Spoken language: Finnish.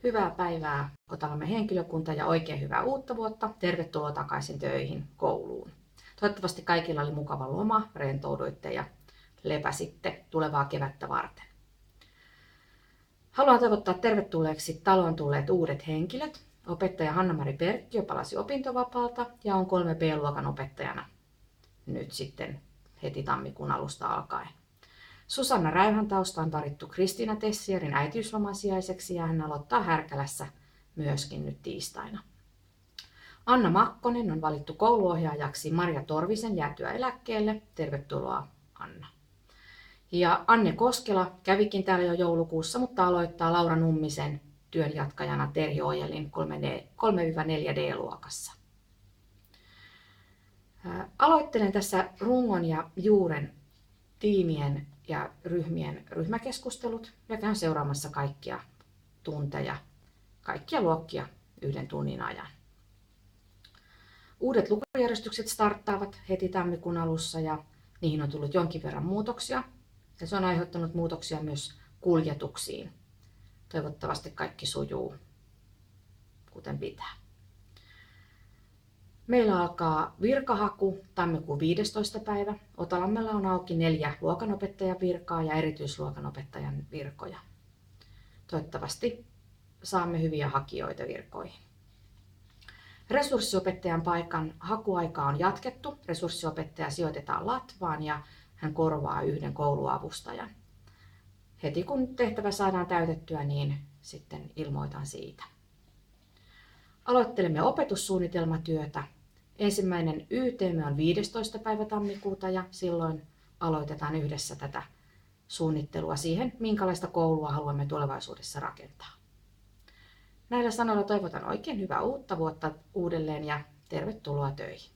Hyvää päivää Otalamme henkilökunta ja oikein hyvää uutta vuotta. Tervetuloa takaisin töihin kouluun. Toivottavasti kaikilla oli mukava loma, rentouduitte ja lepäsitte tulevaa kevättä varten. Haluan toivottaa tervetulleeksi taloon tulleet uudet henkilöt. Opettaja Hanna-Mari Perkkiö palasi opintovapaalta ja on 3B-luokan opettajana nyt sitten heti tammikuun alusta alkaen. Susanna Räyhäntausta on varittu Kristiina Tessierin äitiysloman sijaiseksi ja hän aloittaa Härkälässä myöskin nyt tiistaina. Anna Makkonen on valittu kouluohjaajaksi Marja Torvisen jäätyä eläkkeelle. Tervetuloa Anna. Ja Anne Koskela kävikin täällä jo joulukuussa, mutta aloittaa Laura Nummisen työn jatkajana Terhi Ojelin 3-4D-luokassa. Aloittelen tässä rungon ja juuren tiimien ja ryhmien ryhmäkeskustelut ja käyn seuraamassa kaikkia tunteja, kaikkia luokkia 1 tunnin ajan. Uudet lukujärjestykset starttaavat heti tammikuun alussa ja niihin on tullut jonkin verran muutoksia. Ja se on aiheuttanut muutoksia myös kuljetuksiin. Toivottavasti kaikki sujuu kuten pitää. Meillä alkaa virkahaku tammikuun 15. päivä. Otalammella on auki 4 luokanopettajan virkaa ja erityisluokanopettajan virkoja. Toivottavasti saamme hyviä hakijoita virkoihin. Resurssiopettajan paikan hakuaikaa on jatkettu. Resurssiopettaja sijoitetaan Latvaan ja hän korvaa 1 kouluavustajan. Heti kun tehtävä saadaan täytettyä, niin sitten ilmoitan siitä. Aloittelemme opetussuunnitelmatyötä. Ensimmäinen YT:mme on 15. päivä tammikuuta ja silloin aloitetaan yhdessä tätä suunnittelua siihen, minkälaista koulua haluamme tulevaisuudessa rakentaa. Näillä sanoilla toivotan oikein hyvää uutta vuotta uudelleen ja tervetuloa töihin.